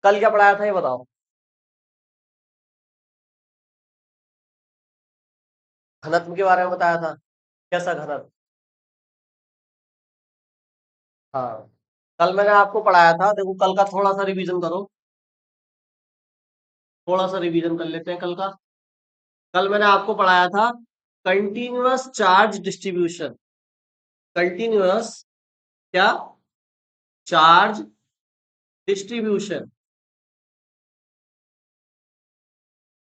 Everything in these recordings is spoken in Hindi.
कल क्या पढ़ाया था ये बताओ। घनत्व के बारे में बताया था। कैसा घनत्व? हाँ, कल मैंने आपको पढ़ाया था, देखो कल का थोड़ा सा रिवीजन करो। थोड़ा सा रिवीजन कर लेते हैं कल का। कल मैंने आपको पढ़ाया था कंटिन्यूअस चार्ज डिस्ट्रीब्यूशन। कंटिन्यूअस क्या? Charge distribution.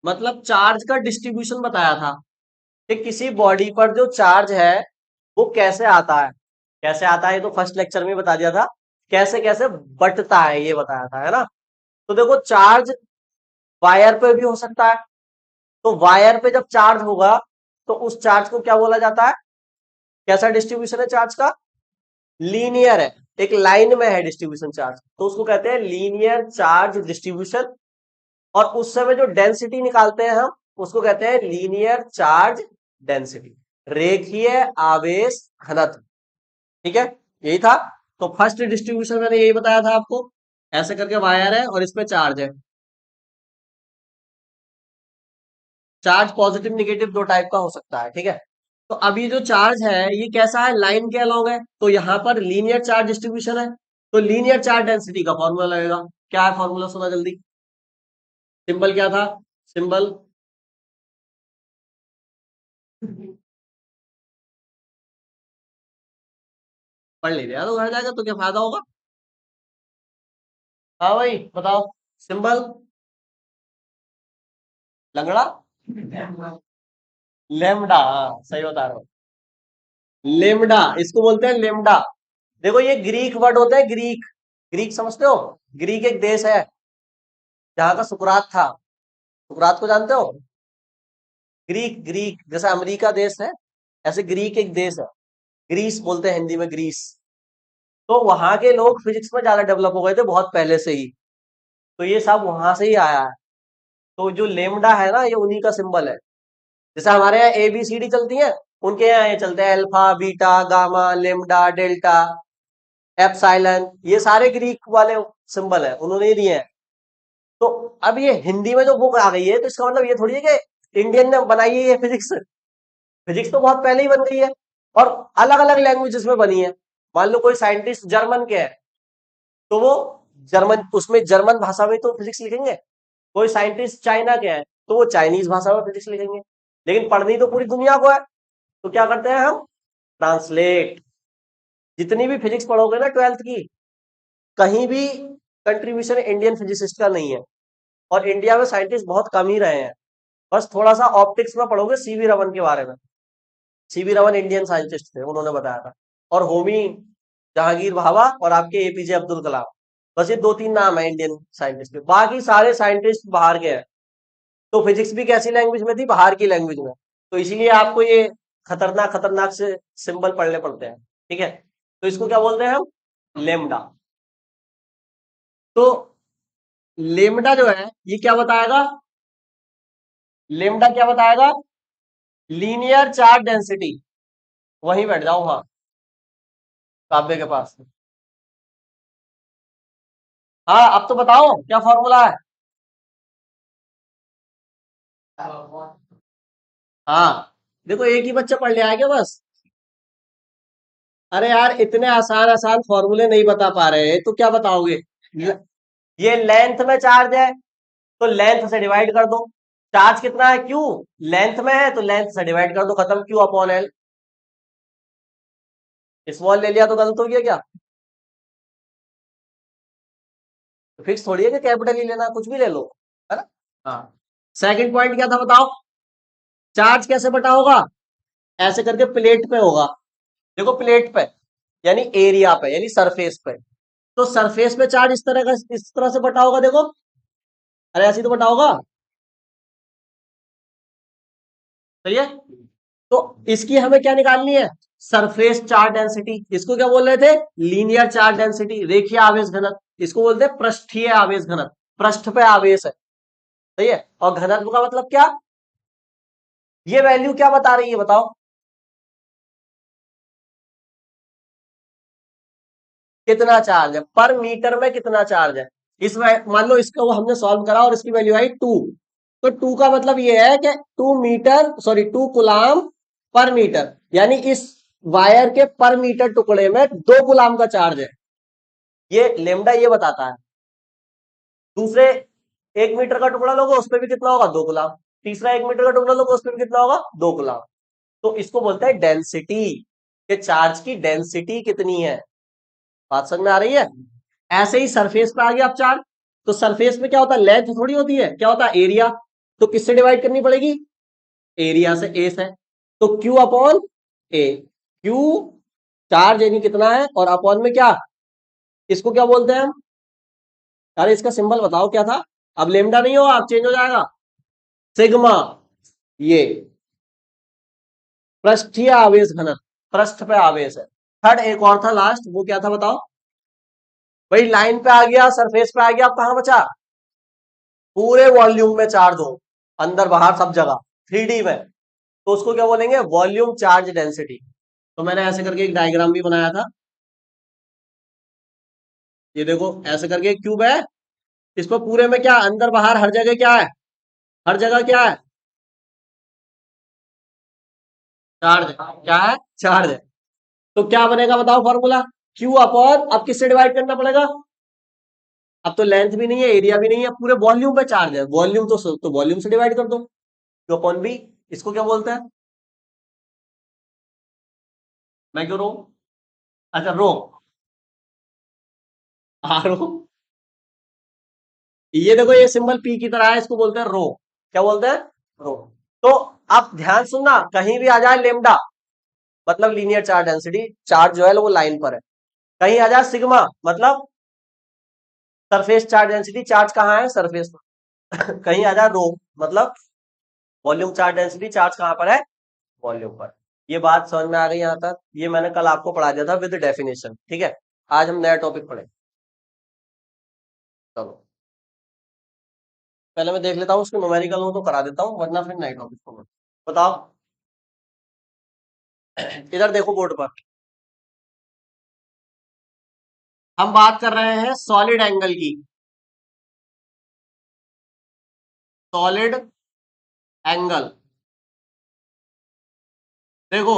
मतलब चार्ज का डिस्ट्रीब्यूशन बताया था कि किसी बॉडी पर जो चार्ज है वो कैसे आता है। कैसे आता है ये तो फर्स्ट लेक्चर में ही बता दिया था। कैसे कैसे बंटता है ये बताया था, है ना। तो देखो चार्ज वायर पे भी हो सकता है। तो वायर पे जब चार्ज होगा तो उस चार्ज को क्या बोला जाता है? कैसा डिस्ट्रीब्यूशन है चार्ज का? लीनियर है। एक लाइन में है डिस्ट्रीब्यूशन चार्ज, तो उसको कहते हैं लीनियर चार्ज डिस्ट्रीब्यूशन। और उस समय जो डेंसिटी निकालते हैं हम, उसको कहते हैं लीनियर चार्ज डेंसिटी, रेखीय आवेश घनत्व। ठीक है, यही था। तो फर्स्ट डिस्ट्रीब्यूशन मैंने यही बताया था आपको। ऐसे करके वायर है और इसमें चार्ज है। चार्ज पॉजिटिव निगेटिव दो टाइप का हो सकता है, ठीक है। तो अब ये जो चार्ज है ये कैसा है? लाइन के अलोंग है, तो यहां पर लीनियर चार्ज डिस्ट्रीब्यूशन है। तो लीनियर चार्ज डेंसिटी का फॉर्मूला लगेगा। क्या है फॉर्मूला? सुना जल्दी। सिंबल क्या था? सिंबल पढ़ ले रहे तो घर जाएगा तो क्या फायदा होगा। हाँ भाई बताओ। सिंबल लंगड़ा। लेमडा, हाँ सही बता रहा हूँ। लेमडा, इसको बोलते हैं लेमडा। देखो ये ग्रीक वर्ड होते हैं, ग्रीक। ग्रीक समझते हो? ग्रीक एक देश है जहां का सुकरात था। सुकरात को जानते हो? ग्रीक, ग्रीक जैसे अमेरिका देश है, ऐसे ग्रीक एक देश है। ग्रीस बोलते हैं हिंदी में, ग्रीस। तो वहां के लोग फिजिक्स में ज्यादा डेवलप हो गए थे बहुत पहले से ही। तो ये सब वहां से ही आया है। तो जो लेमडा है ना, ये उन्हीं का सिंबल है। जैसे हमारे यहाँ ए बी सी डी चलती है, उनके यहाँ ये चलते हैं alpha beta gamma lambda delta epsilon. ये सारे ग्रीक वाले सिंबल है, उन्होंने ही दिए हैं। तो अब ये हिंदी में जो बुक आ गई है, तो इसका मतलब ये थोड़ी है कि इंडियन ने बनाई है ये फिजिक्स। फिजिक्स तो बहुत पहले ही बन गई है, और अलग अलग लैंग्वेजेस में बनी है। मान लो कोई साइंटिस्ट जर्मन के है, तो वो जर्मन, उसमें जर्मन भाषा में तो फिजिक्स लिखेंगे। कोई साइंटिस्ट चाइना के है, तो वो चाइनीज भाषा में फिजिक्स लिखेंगे। लेकिन पढ़नी तो पूरी दुनिया को है, तो क्या करते हैं हम? ट्रांसलेट। जितनी भी फिजिक्स पढ़ोगे ना ट्वेल्थ की, कहीं भी कंट्रीब्यूशन इंडियन फिजिसिस्ट का नहीं है। और इंडिया में साइंटिस्ट बहुत कम ही रहे हैं। बस थोड़ा सा ऑप्टिक्स में पढ़ोगे सीवी रमन के बारे में। सीवी रमन इंडियन साइंटिस्ट थे, उन्होंने बताया था। और होमी जहांगीर भाभा और आपके एपीजे अब्दुल कलाम। बस ये दो तीन नाम है इंडियन साइंटिस्ट के, बाकी सारे साइंटिस्ट बाहर के हैं। तो फिजिक्स भी कैसी लैंग्वेज में थी? बाहर की लैंग्वेज में। तो इसीलिए आपको ये खतरनाक खतरनाक से सिंबल पढ़ने पड़ते हैं। ठीक है, तो इसको क्या बोलते हैं हम? लेमडा। तो लेमडा जो है ये क्या बताएगा? लेमडा क्या बताएगा? Linear charge density. वहीं बैठ जाओ, हाँ, काव्य के पास। हाँ अब तो बताओ क्या फॉर्मूला है। हाँ, देखो एक ही बच्चा पढ़ ले आया क्या बस? अरे यार इतने आसान आसान फॉर्मूले नहीं बता पा रहे हैं तो क्या बताओगे? ये लेंथ में चार्ज है, तो लेंथ से डिवाइड कर दो। चार्ज कितना है? क्यू। लेंथ में है तो लेंथ से डिवाइड कर दो, खत्म। Q upon L. स्मॉल ले लिया तो गलत हो गया क्या? फिक्स थोड़ी है कि कैपिटल ही लेना, कुछ भी ले लो, है ना। हाँ, सेकंड पॉइंट क्या था बताओ? चार्ज कैसे बटा होगा? ऐसे करके प्लेट पे होगा। देखो प्लेट पे यानी एरिया पे यानी सरफेस पे। तो सरफेस पे चार्ज इस तरह का, इस तरह से बटा होगा देखो। अरे ऐसे ही तो बटा होगा। सही है। तो इसकी हमें क्या निकालनी है? Surface charge density. इसको क्या बोल रहे थे? लीनियर चार्ज डेंसिटी, रेखीय आवेश घनत्व। इसको बोलते हैं पृष्ठीय आवेश घनत्व। पृष्ठ पे आवेश है। सही है। और घनत्व का मतलब क्या? ये वैल्यू क्या बता रही है बताओ? कितना चार्ज है पर मीटर में, कितना चार्ज है। मान लो इसका वो हमने सॉल्व करा और इसकी वैल्यू आई 2, तो 2 का मतलब ये है कि 2 कुलाम पर मीटर, यानी इस वायर के पर मीटर टुकड़े में 2 गुलाम का चार्ज है। ये लेमडा ये बताता है। दूसरे 1 मीटर का टुकड़ा लोगे उस पर भी कितना होगा, 2 गुलाम। तीसरा 1 मीटर का टुकड़ा लोगे उस पर भी कितना होगा, 2 गुलाम। तो इसको बोलते हैं डेंसिटी, कि चार्ज की डेंसिटी कितनी है। बात समझ में आ रही है। ऐसे ही सरफेस पे आ गया अब चार्ज, तो सरफेस में क्या होता है, लेंथ थोड़ी होती है, क्या होता है, एरिया। तो किससे डिवाइड करनी पड़ेगी, एरिया से, ए से। तो Q अपॉन ए, Q चार्ज यानी कितना है, और अपॉन में क्या, इसको क्या बोलते हैं हम, अरे इसका सिंबल बताओ क्या था। अब लेमडा नहीं होगा, अब चेंज हो जाएगा, सिग्मा। ये पृष्ठीय आवेश घनत्व, पृष्ठ पे आवेश है। थर्ड एक और था लास्ट, वो क्या था बताओ। भाई लाइन पे आ गया, सरफेस पे आ गया, अब कहां बचा, पूरे वॉल्यूम में चार्ज हो, अंदर बाहर सब जगह, 3D में, तो उसको क्या बोलेंगे, वॉल्यूम चार्ज डेंसिटी। तो मैंने ऐसे करके एक डायग्राम भी बनाया था, ये देखो ऐसे करके एक क्यूब है, इसको पूरे में क्या, अंदर बाहर हर जगह क्या है, हर जगह क्या है, चार्ज। क्या है, चार्ज है। तो क्या बनेगा बताओ फॉर्मूला, क्यू अपॉन, अब किससे डिवाइड करना पड़ेगा, अब तो लेंथ भी नहीं है, एरिया भी नहीं है, पूरे वॉल्यूम पे चार्ज है, वॉल्यूम तो वॉल्यूम से डिवाइड कर दो, क्यू अपॉन बी। इसको क्या बोलते हैं, मैं क्यों रो, अच्छा रो, रो। ये देखो ये सिंबल पी की तरह है, इसको बोलते हैं रो। क्या बोलते हैं, रो। तो आप ध्यान सुनना, कहीं भी आ जाए लेमडा, मतलब लीनियर चार्ज डेंसिटी, चार्ज जो है वो लाइन पर है। कहीं आ जाए सिग्मा, मतलब सरफेस चार्ज डेंसिटी, चार्ज कहाँ है, सरफेस पर। कहीं आ जाए रो, मतलब वॉल्यूम चार्ज डेंसिटी, चार्ज कहाँ पर है, वॉल्यूम पर। ये बात समझ में आ गई यहाँ तक, ये मैंने कल आपको पढ़ा दिया था विद डेफिनेशन, ठीक है। आज हम नया टॉपिक पढ़े, चलो पहले मैं देख लेता हूँ उसको, न्यूमेरिकल हो तो करा देता हूँ, वरना फिर नए टॉपिक को बताओ। इधर देखो बोर्ड पर, हम बात कर रहे हैं सॉलिड एंगल की, सॉलिड एंगल। देखो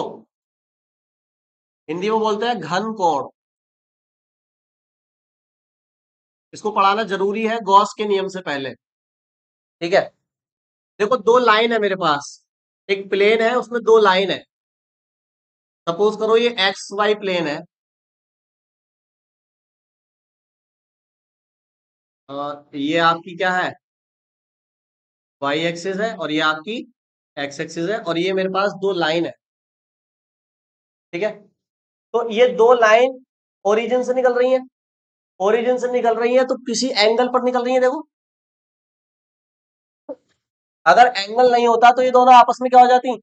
हिंदी में बोलते हैं घन कोण, इसको पढ़ाना जरूरी है गॉस के नियम से पहले, ठीक है। देखो दो लाइन है मेरे पास, एक प्लेन है उसमें दो लाइन है, सपोज करो ये एक्स वाई प्लेन है, और ये आपकी क्या है, वाई एक्सिस है, और ये आपकी एक्स एक्सिस है, और ये मेरे पास दो लाइन है, ठीक है। तो ये दो लाइन ओरिजिन से निकल रही है, ओरिजिन से निकल रही है तो किसी एंगल पर निकल रही है, देखो। अगर एंगल नहीं होता तो ये दोनों आपस में क्या हो जाती,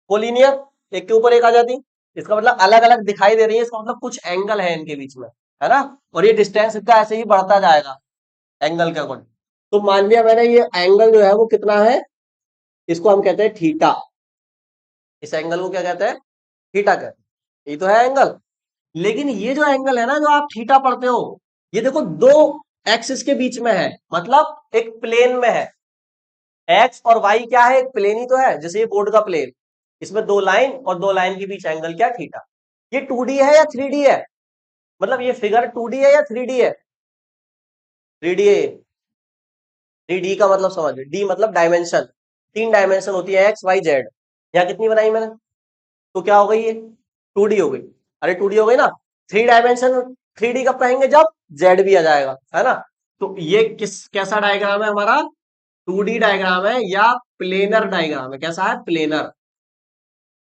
कोलिनियर, एक के ऊपर एक आ जाती। इसका मतलब अलग अलग दिखाई दे रही है, इसका मतलब कुछ एंगल है इनके बीच में, है ना। और ये डिस्टेंस इतना ऐसे ही बढ़ता जाएगा एंगल के अकॉर्डिंग। तो मान लिया मैंने ये एंगल जो है वो कितना है, इसको हम कहते हैं थीटा, इस एंगल को क्या कहते हैं, थीटा कहते हैं, ये तो है एंगल। लेकिन ये जो एंगल है ना, जो आप थीटा पढ़ते हो, ये देखो दो एक्सिस के बीच में है, मतलब एक प्लेन में है। एक्स और वाई क्या है, एक प्लेन ही तो है, जैसे ये बोर्ड का प्लेन, इसमें दो लाइन और दो लाइन के बीच एंगल क्या, थीटा। ये 2D है या 3D है, मतलब ये फिगर 2D है या 3D है, 3D है। 3D का मतलब समझ, डी मतलब डायमेंशन, 3 डायमेंशन होती है एक्स वाई जेड। यहाँ कितनी बनाई मैंने, तो क्या हो गई ये, 2D हो गई। अरे 2D हो गई ना, 3 डायमेंशन 3D कब कहेंगे, जब जेड भी आ जाएगा, है ना। तो ये कैसा डायग्राम है हमारा, 2D डायग्राम है या प्लेनर डायग्राम है, कैसा है, प्लेनर।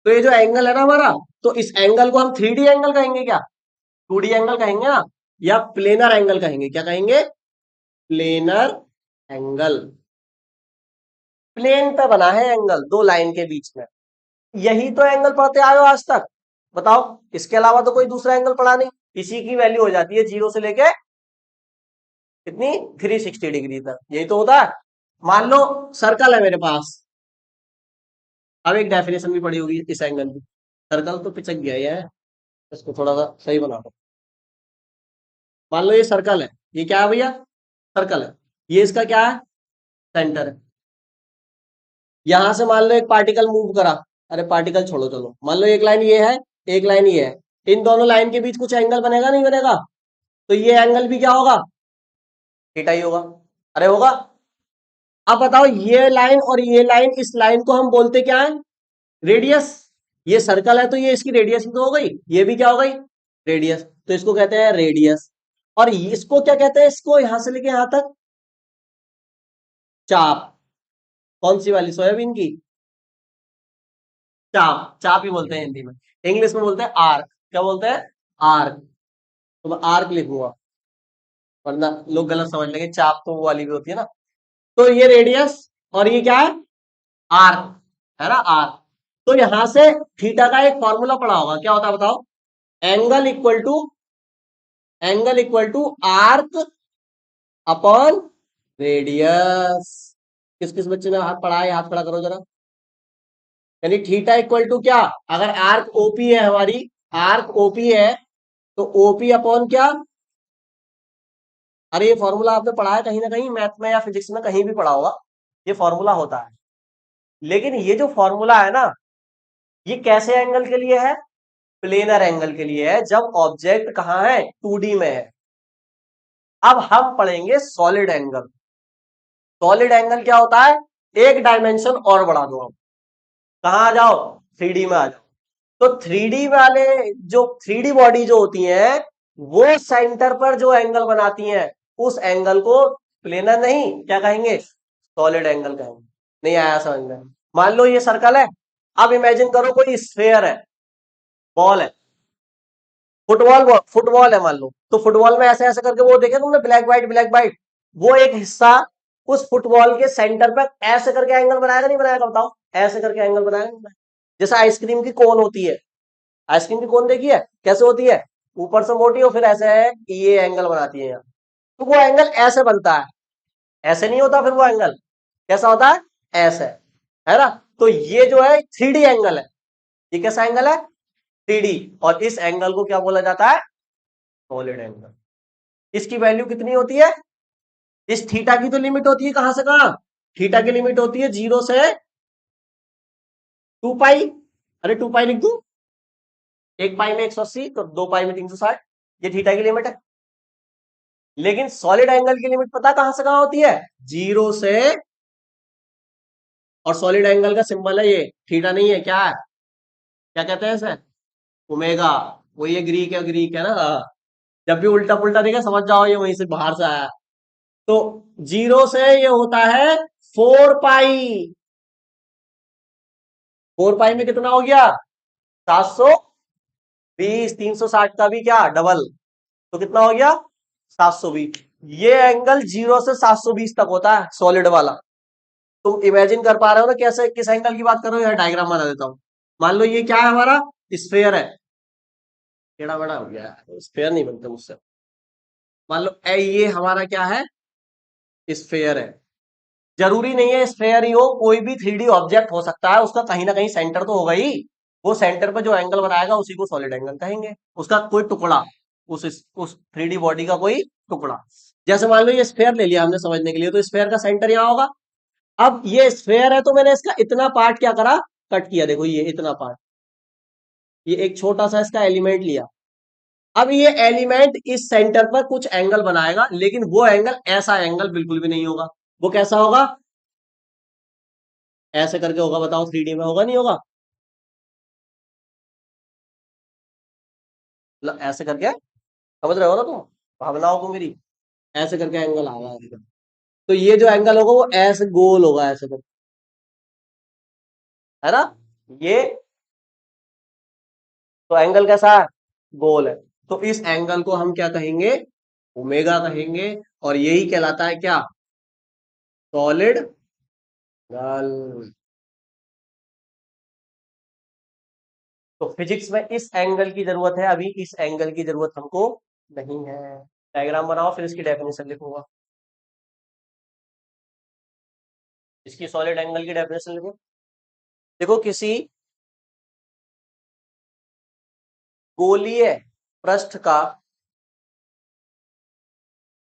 तो ये जो एंगल है ना हमारा, तो इस एंगल को हम 3D एंगल कहेंगे क्या, 2D एंगल कहेंगे ना, या प्लेनर एंगल कहेंगे, क्या कहेंगे, प्लेनर एंगल। प्लेन पे बना है एंगल दो लाइन के बीच में, यही तो एंगल पढ़ते आए हो आज तक, बताओ। इसके अलावा तो कोई दूसरा एंगल पढ़ा नहीं। इसी की वैल्यू हो जाती है 0 से लेके कितनी, 360 डिग्री तक, यही तो होता है। मान लो सर्कल है मेरे पास, अब एक डेफिनेशन भी पड़ी होगी इस एंगल की, सर्कल तो पिचक गया ये है, इसको थोड़ा सा सही बना दो। मान लो ये सर्कल है, ये क्या है भैया, सर्कल है, ये इसका क्या है, सेंटर है। यहां से मान लो एक पार्टिकल मूव करा, अरे पार्टिकल छोड़ो, चलो मान लो एक लाइन ये है, एक लाइन ये है, इन दोनों लाइन के बीच कुछ एंगल बनेगा नहीं बनेगा, तो ये एंगल भी क्या होगा, थीटा ही होगा। अरे होगा। अब बताओ ये लाइन और ये लाइन, इस लाइन को हम बोलते क्या है, रेडियस। ये सर्कल है तो ये इसकी रेडियस ही तो हो गई, ये भी क्या हो गई, रेडियस, तो इसको कहते हैं रेडियस। और इसको क्या कहते हैं, इसको यहां से लेके यहां तक चाप। कौन सी वाली, सोयाबीन की चाप, चाप ही बोलते हैं हिंदी में, इंग्लिश में बोलते हैं आर्क। क्या बोलते हैं, आर्क। तो मैं आर्क लिखूंगा, वरना लोग गलत समझ लेंगे, चाप तो वो वाली भी होती है ना। तो ये रेडियस और ये क्या है, आर्क, है ना, आर्क। तो यहां से थीटा का एक फॉर्मूला पढ़ा होगा, क्या होता है बताओ, angle equal to, angle equal to arc upon radius. किस किस बच्चे ने हाथ पढ़ा है, हाथ खड़ा करो जरा। यानी थीटा इक्वल टू क्या, अगर आर्क ओपी है हमारी, आर्क ओपी है, तो ओपी अपॉन क्या, अरे ये फॉर्मूला आपने पढ़ा है कहीं ना कहीं, मैथ में या फिजिक्स में कहीं भी पढ़ा होगा, ये फॉर्मूला होता है। लेकिन ये जो फॉर्मूला है ना, ये कैसे एंगल के लिए है, प्लेनर एंगल के लिए है, जब ऑब्जेक्ट कहाँ है, 2D में है। अब हम पढ़ेंगे सॉलिड एंगल। सॉलिड एंगल क्या होता है, एक डायमेंशन और बढ़ा दो, अब कहाँ आ जाओ, 3D में आ जाओ। तो 3D वाले, जो 3D बॉडी जो होती है, वो सेंटर पर जो एंगल बनाती हैं, उस एंगल को प्लेनर नहीं क्या कहेंगे, सॉलिड एंगल कहेंगे। नहीं आया समझ में। मान लो ये सर्कल है, अब इमेजिन करो कोई स्फेयर है, बॉल है, फुटबॉल, फुटबॉल है मान लो, तो फुटबॉल में ऐसे ऐसे करके वो देखे तुमने, ब्लैक व्हाइट ब्लैक व्हाइट, वो एक हिस्सा उस फुटबॉल के सेंटर पर ऐसे करके एंगल बनाएगा नहीं बनाएगा, बताओ, ऐसे करके एंगल बनाएगा नहीं बनाएगा? जैसे आइसक्रीम की कोन होती है, आइसक्रीम की कोन देखी है कैसे होती है, ऊपर से मोटी और फिर ऐसे है कि ये एंगल बनाती है यहाँ, तो वो एंगल ऐसे बनता है, ऐसे नहीं होता, फिर वो एंगल कैसा होता है, ऐसे, है ना। तो ये जो है 3D एंगल है, ये कैसा एंगल है, 3D। और इस एंगल को क्या बोला जाता है, सॉलिड एंगल। इसकी वैल्यू कितनी होती है, इस थीटा की तो लिमिट होती है कहां से कहां, थीटा की लिमिट होती है 0 से 2 पाई। अरे 2 पाई लिख दू, 1 पाई में 180, तो 2 पाई में 360, ये थीटा की लिमिट है। लेकिन सॉलिड एंगल की लिमिट पता कहां से कहां होती है, 0 से, और सॉलिड एंगल का सिंबल है ये, थीटा नहीं है, क्या है, क्या कहते हैं इसे, ओमेगा। वो ये ग्रीक है, ग्रीक है ना, हाँ। जब भी उल्टा पुल्टा देखे समझ जाओ ये वहीं से बाहर से आया। तो 0 से ये होता है 4 पाई, 4 पाई में कितना हो गया, 720, 360 का भी क्या डबल, तो कितना हो गया, 720। ये एंगल 0 से 720 तक होता है सॉलिड वाला। तुम इमेजिन कर पा रहे हो ना कैसे, किस एंगल की बात कर रहे हो, यह डायग्राम बना देता हूं। मान लो ये क्या है हमारा, स्फेयर है, टेढ़ा बड़ा हो गया है, स्फेयर नहीं बनते मुझसे। मान लो ये हमारा क्या है, स्फेयर है। जरूरी नहीं है स्फेयर ही हो, कोई भी 3D ऑब्जेक्ट हो सकता है, उसका कहीं ना कहीं सेंटर तो होगा ही। वो सेंटर पे जो एंगल बनाएगा उसी को सॉलिड एंगल कहेंगे, उसका कोई टुकड़ा, उस 3D बॉडी का कोई टुकड़ा। जैसे मान लो ये स्फेयर ले लिया हमने समझने के लिए, तो स्फेयर का सेंटर यहाँ होगा। अब ये स्फेयर है तो मैंने इसका इतना पार्ट क्या करा, कट किया, देखो ये इतना पार्ट, ये एक छोटा सा इसका एलिमेंट लिया। अब ये एलिमेंट इस सेंटर पर कुछ एंगल बनाएगा, लेकिन वो एंगल ऐसा एंगल बिल्कुल भी नहीं होगा। वो कैसा होगा, ऐसे करके होगा, बताओ 3D में होगा नहीं होगा, मतलब ऐसे करके, समझ रहे हो ना तुम भावनाओं को मेरी, ऐसे करके एंगल आएगा ऐसे। तो ये जो एंगल होगा वो ऐसे गोल होगा, ऐसे करके, है ना, ये, तो एंगल कैसा है, गोल है। तो इस एंगल को हम क्या कहेंगे, ओमेगा कहेंगे। और यही कहलाता है क्या, सॉलिड एंगल। तो फिजिक्स में इस एंगल की जरूरत है, अभी इस एंगल की जरूरत हमको नहीं है। डायग्राम बनाओ फिर इसकी डेफिनेशन लिखूंगा, इसकी सॉलिड एंगल की डेफिनेशन लिखो। देखो किसी गोलीय पृष्ठ का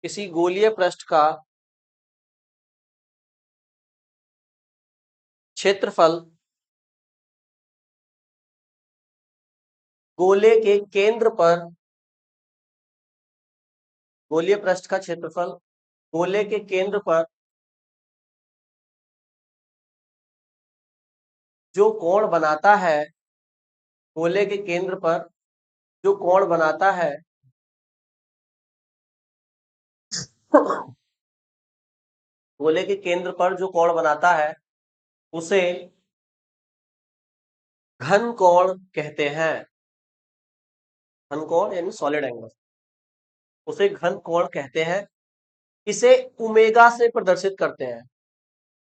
किसी गोलीय पृष्ठ का क्षेत्रफल गोले के केंद्र पर, गोलीय पृष्ठ का क्षेत्रफल गोले के केंद्र पर जो कोण बनाता है, गोले के केंद्र पर जो कोण बनाता है गोले के केंद्र पर जो कोण बनाता है उसे घन कोण कहते हैं। घन कोण यानी सॉलिड एंगल, उसे घन कोण कहते हैं। इसे ओमेगा से प्रदर्शित करते हैं,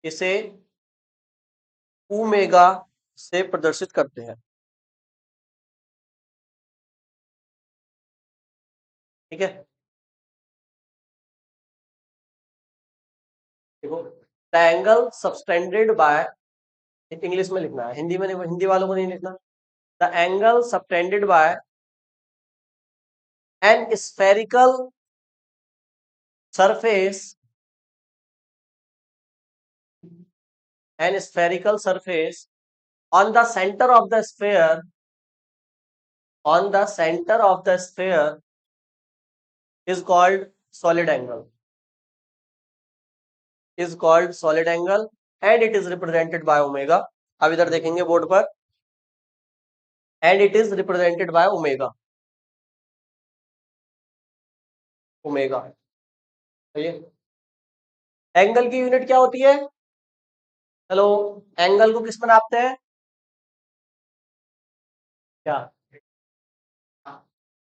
इसे ओमेगा से प्रदर्शित करते हैं। ठीक है, देखो, the angle subtended bye, English में लिखना है, हिंदी में नहीं, हिंदी वालों को नहीं लिखना। The angle subtended by an spherical surface, an spherical surface on the center of the sphere, on the center of the sphere is called solid angle, is called solid angle and it is represented by omega। अब इधर देखेंगे बोर्ड पर, and it is represented by omega, omega. तो ये एंगल की यूनिट क्या होती है? हेलो, एंगल को किस में नापते हैं? क्या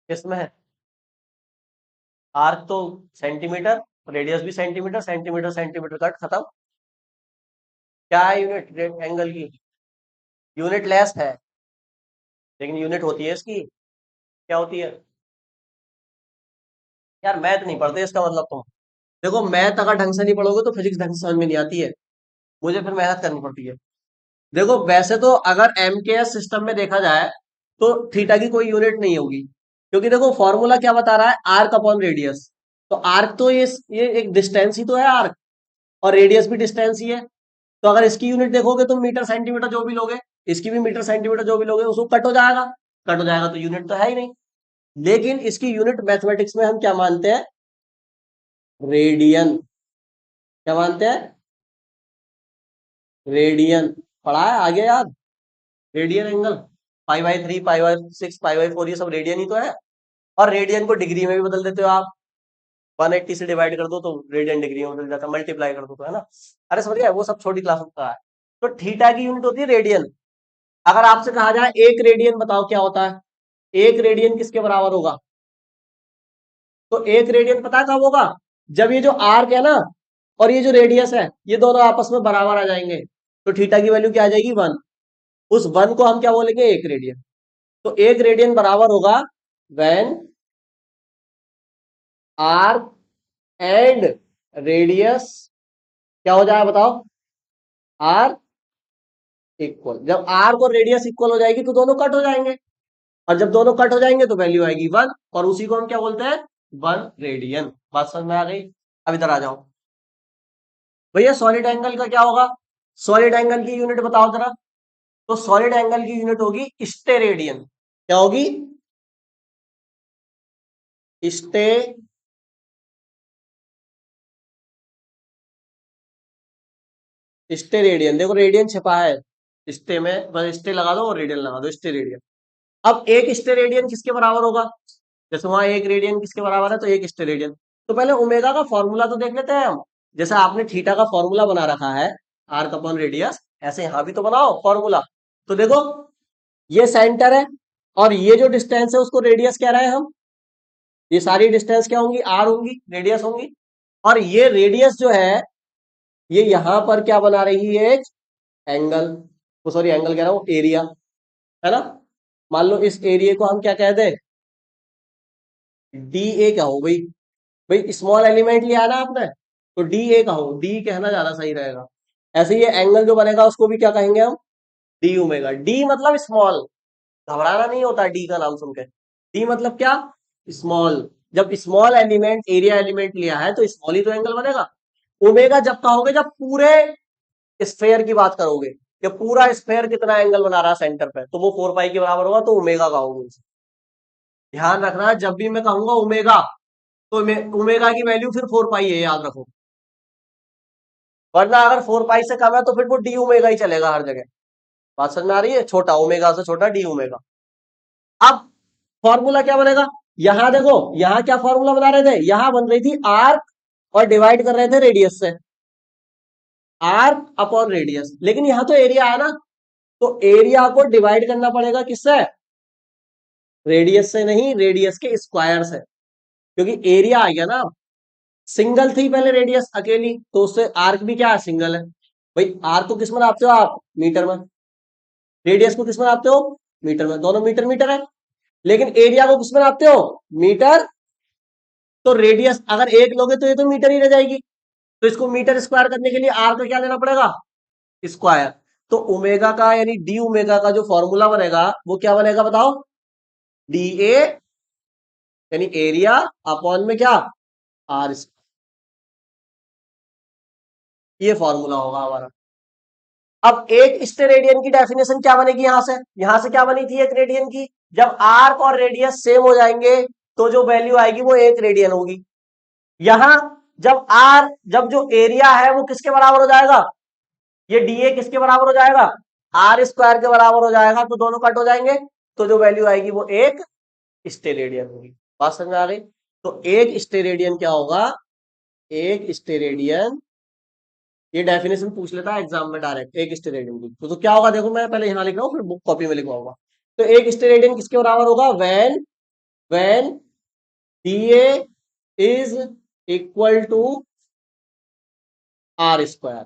किसमें है? आर्क तो सेंटीमीटर, रेडियस भी सेंटीमीटर, सेंटीमीटर सेंटीमीटर कट, खत्म। क्या है यूनिट एंगल की? यूनिट लेस है, लेकिन यूनिट होती है इसकी। क्या होती है? यार मैथ नहीं पढ़ते इसका मतलब तुम। देखो, मैथ अगर ढंग से नहीं पढ़ोगे तो फिजिक्स ढंग से समझ में नहीं आती है, मुझे फिर मेहनत करनी पड़ती है। देखो, वैसे तो अगर एमकेएस सिस्टम में देखा जाए तो थीटा की कोई यूनिट नहीं होगी, क्योंकि देखो फॉर्मूला क्या बता रहा है, आर्क अपॉन रेडियस। तो आर्क तो ये एक डिस्टेंस ही तो है आर्क, और रेडियस भी डिस्टेंस ही है। तो अगर इसकी यूनिट देखोगे तुम मीटर सेंटीमीटर जो भी लोगे, इसकी भी मीटर सेंटीमीटर जो भी लोगे, उसको कट हो जाएगा, कट हो जाएगा तो यूनिट तो है ही नहीं। लेकिन इसकी यूनिट मैथमेटिक्स में हम क्या मानते हैं? रेडियन। क्या मानते हैं? रेडियन। पढ़ा है आगे याद? रेडियन एंगल, पाई/3, पाई/6, पाई/4, ये सब रेडियन ही तो है। और रेडियन को डिग्री में भी बदल देते हो आप, 180 से डिवाइड कर दो तो रेडियन डिग्री में बदल जाता है, मल्टीप्लाई कर दो तो, है ना? अरे समझ गए, वो सब छोटी क्लास का है। तो थीटा की यूनिट होती है रेडियन। अगर आपसे कहा जाए एक रेडियन बताओ क्या होता है, एक रेडियन किसके बराबर होगा? तो एक रेडियन पता है कब होगा? जब ये जो आर्क है ना और ये जो रेडियस है, ये दोनों आपस में बराबर आ जाएंगे, तो थीटा की वैल्यू क्या आ जाएगी? 1। उस 1 को हम क्या बोलेंगे? एक रेडियन। तो एक रेडियन बराबर होगा व्हेन आर्क एंड रेडियस क्या हो जाए बताओ? R equal. जब आर्क और रेडियस इक्वल हो जाएगी तो दोनों कट हो जाएंगे, और जब दोनों कट हो जाएंगे तो वैल्यू आएगी 1, और उसी को हम क्या बोलते हैं? 1 रेडियन। बात समझ में आ गई? अब इधर आ जाओ भैया, सॉलिड एंगल का क्या होगा? सॉलिड एंगल की यूनिट बताओ जरा। तो सॉलिड एंगल की यूनिट होगी स्टेरेडियन। क्या होगी? Stay steradian. देखो रेडियन छिपा है स्टे में, बस स्टे लगा दो और रेडियन लगा दो, स्टेरेडियन। अब एक स्टेरेडियन किसके बराबर होगा? जैसे वहां एक रेडियन किसके बराबर है, तो एक स्टेरेडियन। तो पहले ओमेगा का फॉर्मूला तो देख लेते हैं हम। जैसे आपने थीटा का फॉर्मूला बना रखा है, आर्क अपॉन रेडियस, ऐसे यहां भी तो बनाओ फॉर्मूला। तो देखो, ये सेंटर है और ये जो डिस्टेंस है उसको रेडियस कह रहे हैं हम। ये सारी डिस्टेंस क्या होंगी? आर होंगी, रेडियस होंगी। और ये रेडियस जो है, ये यहां पर क्या बना रही है? एक एंगल, सॉरी एंगल कह रहा हूं, एरिया, है ना? मान लो इस एरिया को हम क्या कह दें? डी ए कहो भाई। भाई स्मॉल एलिमेंट लिया ना आपने, तो डी ए कहो, डी कहना ज्यादा सही रहेगा। ऐसे ये एंगल जो बनेगा उसको भी क्या कहेंगे हम? D omega. डी मतलब स्मॉल, घबराना नहीं होता डी का नाम सुन के। डी मतलब क्या? स्मॉल। जब स्मॉल एलिमेंट एरिया एलिमेंट लिया है तो स्मॉल ही तो एंगल बनेगा। ओमेगा जब कहोगे जब पूरे स्फेयर की बात करोगे कि पूरा स्फेयर कितना एंगल बना रहा है सेंटर पे, तो वो 4 पाई के बराबर होगा, तो ओमेगा कहोगे। ध्यान रखना जब भी मैं कहूंगा ओमेगा, तो ओमेगा की वैल्यू फिर 4 पाई है, याद रखो। वरना अगर 4 पाई से कम है तो फिर वो डी ओमेगा ही चलेगा हर जगह। बात समझ में आ रही है? छोटा ओमेगा से छोटा डी ओमेगा। अब फॉर्मूला क्या बनेगा? यहां देखो, यहां क्या फॉर्मूला बना रहे थे, यहां बन रही थी आर्क और डिवाइड कर रहे थे रेडियस से, आर्क अपॉन रेडियस। लेकिन यहां तो एरिया है ना, तो एरिया को डिवाइड करना पड़ेगा किससे? रेडियस से नहीं, रेडियस के स्क्वायर से, क्योंकि एरिया आ गया ना। सिंगल थी पहले रेडियस अकेली, तो उससे आर्क भी क्या है? सिंगल है। भाई आर्क को किस में नापते हो आप? मीटर में। रेडियस को किस में नापते हो? मीटर में। दोनों मीटर मीटर है। लेकिन एरिया को किस में नापते हो? मीटर। तो रेडियस अगर एक लोगे तो ये तो मीटर ही रह जाएगी, तो इसको मीटर स्क्वायर करने के लिए आर का क्या लेना पड़ेगा? स्क्वायर। तो ओमेगा का यानी डी ओमेगा का जो फॉर्मूला बनेगा वो क्या बनेगा बताओ? डी ए यानी एरिया अपॉन में क्या? आर। ये फॉर्मूला होगा हमारा। अब एक स्टेरेडियन की डेफिनेशन क्या बनेगी? यहां से क्या बनी थी एक रेडियन की? जब आर्क और रेडियस सेम हो जाएंगे तो जो वैल्यू आएगी वो एक रेडियन होगी। यहां जब जो एरिया है वो किसके बराबर हो जाएगा? ये डीए किसके बराबर हो जाएगा? आर स्क्वायर के बराबर हो जाएगा, तो दोनों कट हो जाएंगे, तो जो वैल्यू आएगी वो एक स्टेरेडियन होगी। बात समझ में आ गई? तो एक स्टेरेडियन क्या होगा? एक स्टेरेडियन, ये डेफिनेशन पूछ लेता है एग्जाम में डायरेक्ट एक स्टेरेडियन की, तो क्या होगा देखो, मैं पहले यहां लिख रहा हूं फिर बुक कॉपी में लिखवाऊंगा। तो एक स्टेरेडियन किसके बराबर होगा? When dA is equal to r square.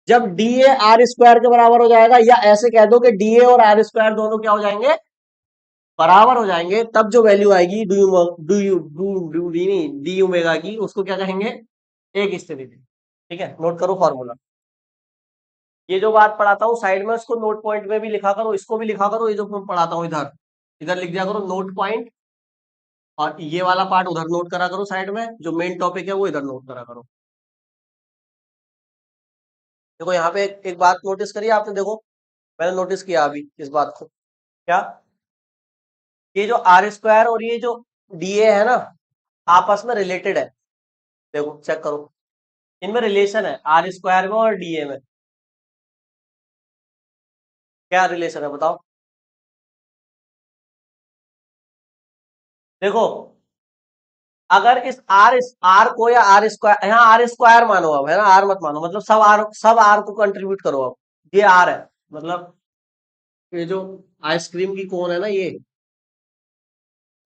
जब डीए आर स्क्वायर के बराबर हो जाएगा, या ऐसे कह दो कि डीए और आर स्क्वायर दोनों क्या हो जाएंगे? बराबर हो जाएंगे, तब जो वैल्यू आएगी डी ओमेगा की, उसको क्या कहेंगे? एक स्टेरेडियन। ठीक है, नोट करो फॉर्मूला। ये जो बात पढ़ाता हूँ साइड में उसको नोट पॉइंट में भी लिखा करो, इसको भी लिखा करो। ये जो मैं पढ़ाता हूँ इधर इधर लिख दिया करो नोट पॉइंट, और ये वाला पार्ट उधर नोट करा करो साइड में, जो मेन टॉपिक है वो इधर नोट करा करो। देखो यहाँ पे एक बात नोटिस करिए आपने, देखो मैंने नोटिस किया अभी इस बात को। क्या? ये जो आर स्क्वायर और ये जो डीए है ना, आपस में रिलेटेड है। देखो चेक करो, इनमें रिलेशन है आर स्क्वायर में और डीए में। क्या रिलेशन है बताओ? देखो, अगर इस आर को या आर स्क्वायर, यहाँ आर स्क्वायर मानो अब, है ना, आर मत मानो, मतलब सब आर को कंट्रीब्यूट करो अब। ये आर है, मतलब ये जो आइसक्रीम की कोन है ना ये,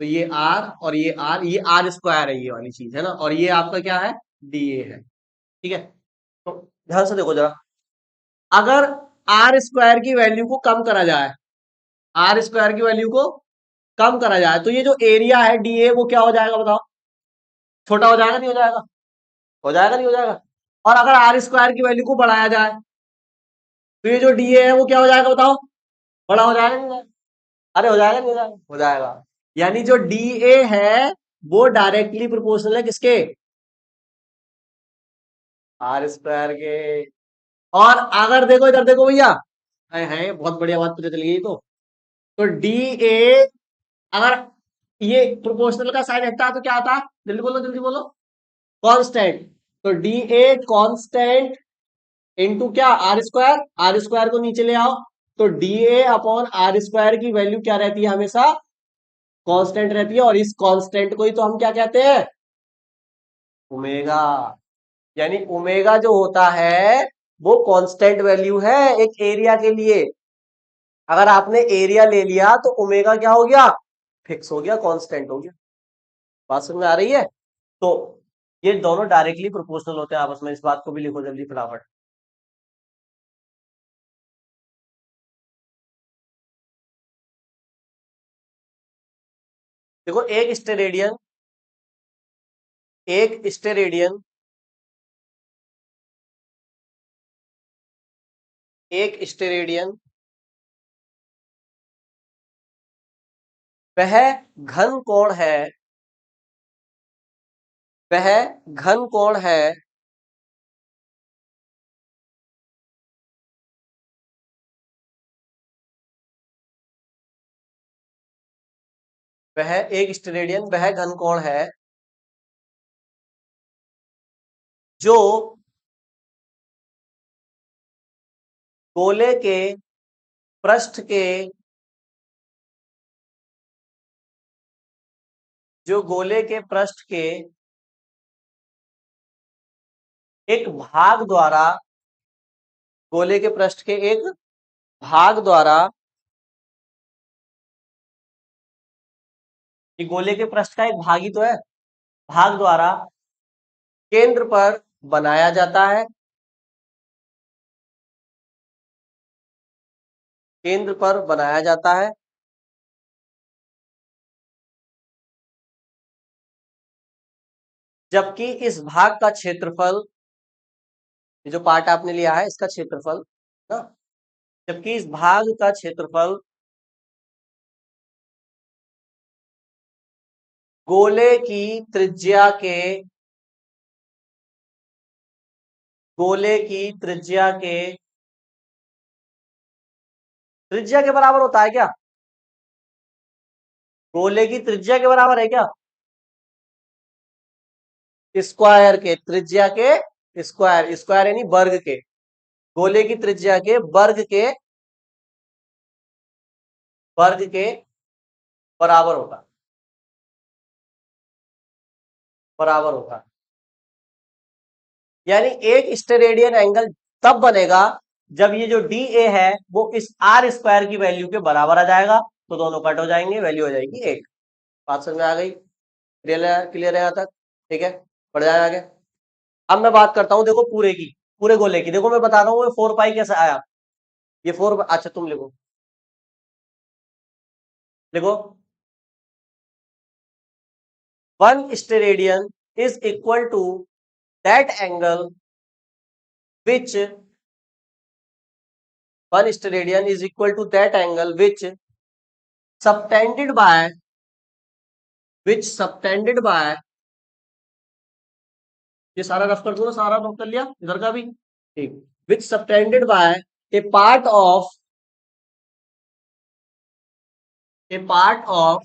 तो ये आर स्क्वायर है, ये वाली चीज है ना, और ये आपका क्या है? डीए है। ठीक है, तो ध्यान से देखो जरा, अगर आर स्क्वायर की वैल्यू को कम करा जाए, आर स्क्वायर की वैल्यू को कम करा जाए, तो ये जो एरिया है डीए वो क्या हो जाएगा बताओ? छोटा हो जाएगा नहीं हो जाएगा? हो जाएगा नहीं हो जाएगा? और अगर आर स्क्वायर की वैल्यू को बढ़ाया जाए, तो ये जो डीए है वो क्या हो जाएगा बताओ? बड़ा हो जाएगा नहीं हो जाएगा? अरे हो जाएगा नहीं हो जाएगा? हो जाएगा। यानी जो डीए है वो डायरेक्टली प्रोपोर्शनल है किसके? आर स्क्वायर के। और अगर देखो इधर देखो भैया, है बहुत बढ़िया बात पता चल गई। तो डी ए, अगर ये प्रोपोर्शनल का साइन हटता तो क्या आता? जल्दी बोलो जल्दी बोलो। कांस्टेंट। तो डी ए कांस्टेंट इनटू क्या? R square. आर स्क्वायर को नीचे ले आओ, तो d A upon are square की वैल्यू क्या रहती है? हमेशा कांस्टेंट रहती है, और इस कांस्टेंट को ही तो हम क्या कहते हैं? ओमेगा। यानी ओमेगा जो होता है वो कांस्टेंट वैल्यू है एक एरिया के लिए। अगर आपने एरिया ले लिया तो ओमेगा क्या हो गया? फिक्स हो गया, कांस्टेंट हो गया। बात समझ में आ रही है? तो ये दोनों डायरेक्टली प्रोपोर्शनल होते हैं आपस में, इस बात को भी लिखो जल्दी फटाफट। देखो, एक स्टेरेडियन एक स्टेरेडियन वह घन कोण है वह घन कोण है वह एक स्टेरेडियन वह घन कोण है जो गोले के पृष्ठ के जो गोले के पृष्ठ के एक भाग द्वारा गोले के पृष्ठ के एक भाग द्वारा ये गोले के पृष्ठ का एक भाग ही तो है, भाग द्वारा केंद्र पर बनाया जाता है, केंद्र पर बनाया जाता है, जबकि इस भाग का क्षेत्रफल, ये जो पार्ट आपने लिया है इसका क्षेत्रफल ना, जबकि इस भाग का क्षेत्रफल गोले की त्रिज्या के गोले की त्रिज्या के बराबर होता है क्या? गोले की त्रिज्या के बराबर है क्या? स्क्वायर के त्रिज्या के स्क्वायर, स्क्वायर यानी वर्ग के, गोले की त्रिज्या के वर्ग के बराबर होता, बराबर होता। यानी एक स्टेरेडियन एंगल तब बनेगा जब ये जो डी ए है वो इस आर स्क्वायर की वैल्यू के बराबर आ जाएगा, तो दोनों कट हो जाएंगे, वैल्यू हो जाएगी एक। बात समझ में आ गई? क्लियर है यहाँ तक? ठीक है, बढ़ जाए आगे। अब मैं बात करता हूं, देखो पूरे की, पूरे गोले की। देखो मैं बता रहा हूँ ये 4 पाई कैसे आया। ये 4, अच्छा तुम लिखो, लिखो 1 steradian is equal to that angle which 1 steradian is equal to that angle which subtended by ये सारा रफ कर दो, सारा रफ कर लिया इधर का भी, ठीक। Which subtended by a part of a part of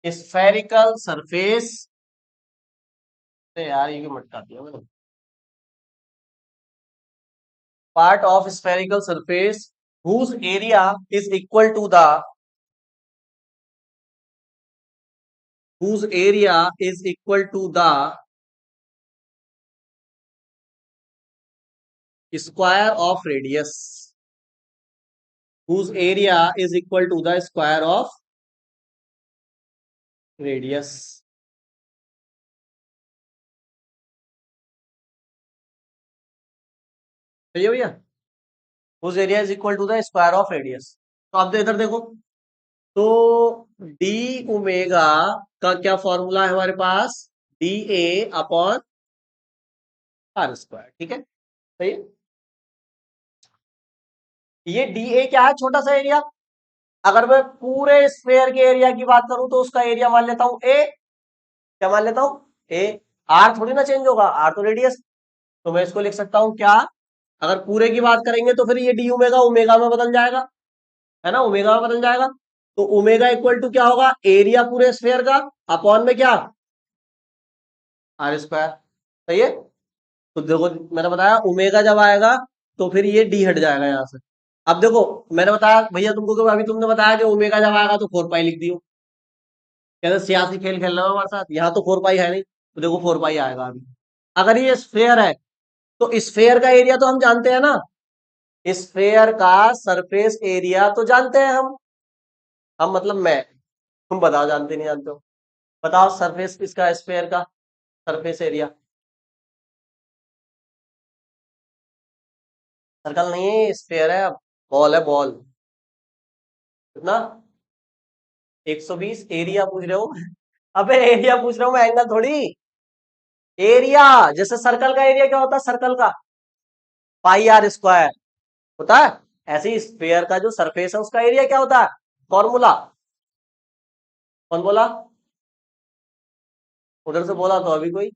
spherical surface, यार ये भी मटका दिया मैंने, part of spherical surface whose area is equal to the whose area is equal to the square of radius, whose area is equal to the square of radius। सही है भैया? whose area is equal to the square of radius। तो अब इधर देखो, तो डी ओमेगा का क्या फॉर्मूला है हमारे पास? D A upon are square, ठीक है, सही है। ये डी ए क्या है? छोटा सा एरिया। अगर मैं पूरे स्फेयर के एरिया की बात करूं तो उसका एरिया मान लेता हूं ए, क्या मान लेता हूं? ए। आर थोड़ी ना चेंज होगा, आर तो रेडियस, तो मैं इसको लिख सकता हूं क्या? अगर पूरे की बात करेंगे तो फिर ये डी ओमेगा ओमेगा में बदल जाएगा, है ना, ओमेगा में बदल जाएगा। तो ओमेगा इक्वल टू क्या होगा? एरिया पूरे स्फेयर का अपॉन में क्या? R square. सही है। तो देखो मैंने बताया ओमेगा जब आएगा तो फिर ये डी हट जाएगा यहां से। अब देखो मैंने बताया भैया तुमको कि अभी तुमने बताया कि ओमेगा जब आएगा तो 4 पाई लिख दियो, कहते सियासी खेल खेल रहे हो हमारे साथ, यहाँ तो 4 पाई है नहीं, तो देखो 4 पाई आएगा अभी। अगर ये स्फेयर है तो स्फेयर का एरिया तो हम जानते हैं ना, स्फेयर का सरफेस एरिया तो जानते हैं हम मतलब मैं, तुम बताओ जानते नहीं जानते हो? बताओ सरफेस इसका, स्फेयर का सरफेस एरिया। सर्कल नहीं है, स्फेयर है, बॉल है बॉल। कितना? 120। एरिया पूछ रहे हो? अबे एरिया पूछ रहा हूँ मैं, एंगल थोड़ी। एरिया, जैसे सर्कल का एरिया क्या होता है? सर्कल का पाई आर स्क्वायर होता है, ऐसे ही स्फेयर का जो सरफेस है उसका एरिया क्या होता है? फॉर्मूला कौन बोला? उधर से बोला तो अभी कोई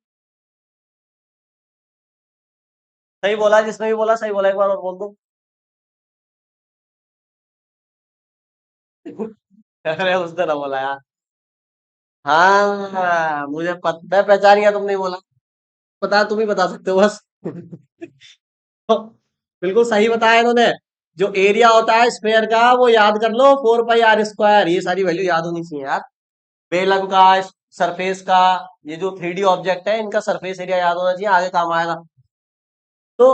सही बोला, जिसने भी बोला सही बोला, एक बार और बोल दो। अरे उसने ना बोला यार। हाँ मुझे मैं पहचान गया, तुमने बोला। पता, तुम ही बता सकते हो बस। तो बिल्कुल सही बताया इन्होंने। जो एरिया होता है स्फेयर का वो याद कर लो, 4 पाई r स्क्वायर, ये सारी वैल्यू याद होनी चाहिए यार। बेलन का, सरफेस का, ये जो 3D ऑब्जेक्ट है इनका सरफेस एरिया याद होना चाहिए, आगे काम आएगा। तो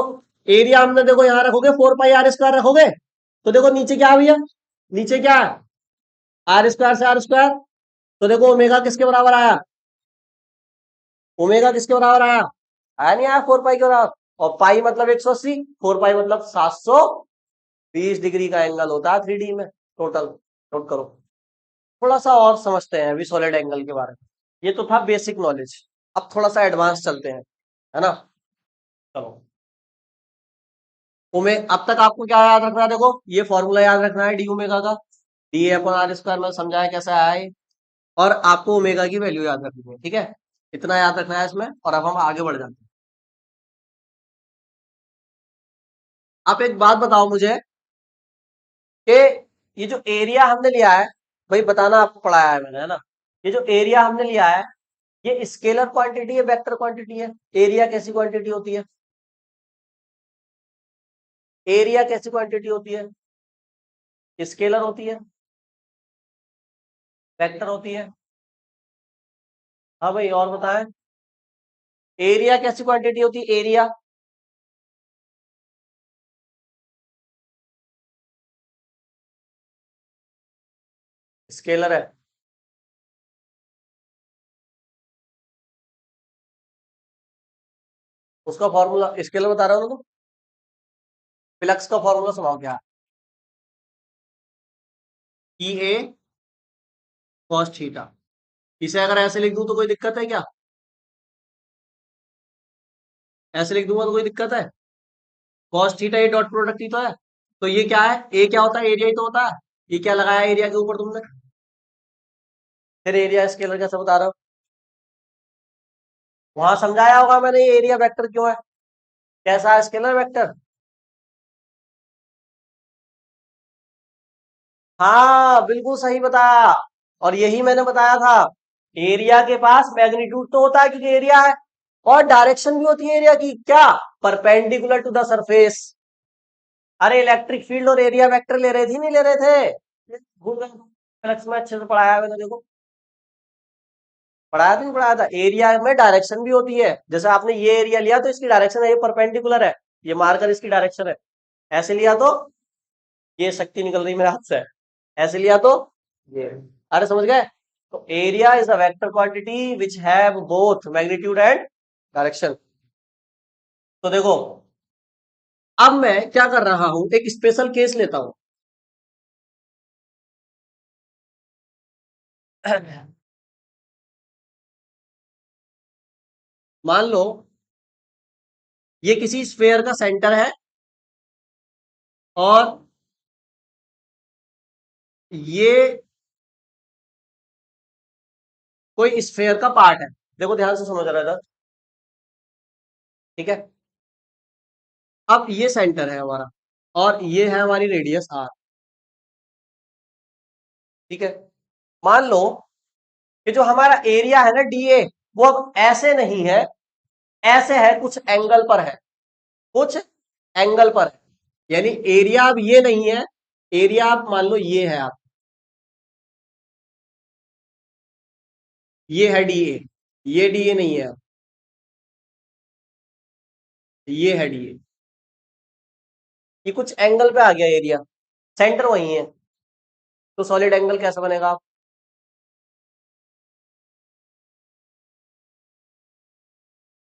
एरिया हमने देखो यहाँ रखोगे, 4 पाई r स्क्वायर रखोगे, तो देखो नीचे क्या है भैया, नीचे क्या है, r स्क्वायर से r स्क्वायर। तो देखो ओमेगा किसके बराबर आया, ओमेगा किसके बराबर आया, आया नहीं आया, 4 पाई के बराबर। और पाई मतलब 180, 4 पाई मतलब 720 डिग्री का एंगल होता है 3D में टोटल। नोट करो। थोड़ा सा और समझते हैं अभी सॉलिड एंगल के बारे में। ये तो था बेसिक नॉलेज। अब थोड़ा सा एडवांस चलते हैं, है ना। चलो, ओमे अब तक आपको क्या याद रखना है, देखो ये फॉर्मूला याद रखना है डी ओमेगा का, डी/r² में समझाया कैसे आया है। और आपको ओमेगा की वैल्यू याद रखनी है, ठीक है। इतना याद रखना है इसमें, और अब हम आगे बढ़ जाते हैं। आप एक बात बताओ मुझे कि ये जो एरिया हमने लिया है, भाई बताना, आपको पढ़ाया है मैंने, है ना। ये जो एरिया हमने लिया है, ये स्केलर क्वांटिटी है, वेक्टर क्वांटिटी है? एरिया कैसी क्वांटिटी होती है, एरिया कैसी क्वांटिटी होती है? स्केलर होती है, वेक्टर होती है? हाँ भाई, और बताएं। एरिया कैसी क्वांटिटी होती है, एरिया? स्केलर है। उसका फॉर्मूला स्केलर बता रहा हूँ ना, तो फ्लक्स का फॉर्मूला सुनाओ क्या। ई ए कॉस थीटा। इसे अगर ऐसे लिख दूं तो कोई दिक्कत है क्या? ऐसे लिख दूंगा तो कोई दिक्कत है? कॉस थीटा ये डॉट प्रोडक्ट ही तो है। तो ये क्या है, ए क्या होता है, एरिया ही तो होता है। ये क्या लगाया एरिया के ऊपर तुमने, फिर एरिया स्केलर कैसे बता रहे हो? वहां समझाया होगा मैंने ये एरिया वेक्टर क्यों है, कैसा है स्केलर वेक्टर। हाँ बिल्कुल सही बताया। और यही मैंने बताया था, एरिया के पास मैग्नीट्यूड तो होता है क्योंकि एरिया है, और डायरेक्शन भी होती है एरिया की, क्या, परपेंडिकुलर टू द सरफेस। अरे इलेक्ट्रिक फील्ड और एरिया वेक्टर ले रहे थे, नहीं ले रहे थे? भूल गए तुम? फिजिक्स में अच्छे से पढ़ाया है मैंने, देखो। पढ़ाया था नहीं पढ़ाया था, एरिया में डायरेक्शन भी होती है। जैसे आपने ये एरिया लिया तो इसकी डायरेक्शन है, ये परपेंडिकुलर है, ये मार्कर इसकी डायरेक्शन है। ऐसे लिया तो ये शक्ति निकल रही मेरे हाथ से, ऐसे लिया तो ये। अरे समझ गए। तो area is a vector quantity which have both magnitude and direction. तो देखो, अब मैं क्या कर रहा हूं, एक स्पेशल केस लेता हूं। मान लो ये किसी स्फेयर का सेंटर है, और ये कोई स्फेयर का पार्ट है। देखो ध्यान से समझ रहा था, ठीक है। अब ये सेंटर है हमारा, और ये है हमारी रेडियस आर, ठीक है। मान लो कि जो हमारा एरिया है ना डीए, वो अब ऐसे नहीं है, ऐसे है, कुछ एंगल पर है, कुछ एंगल पर है। यानी एरिया अब ये नहीं है, एरिया आप मान लो ये है, आप ये है डीए, ये डीए नहीं है, ये है डीए। ये कुछ एंगल पे आ गया एरिया, सेंटर वही है। तो सॉलिड एंगल कैसा बनेगा?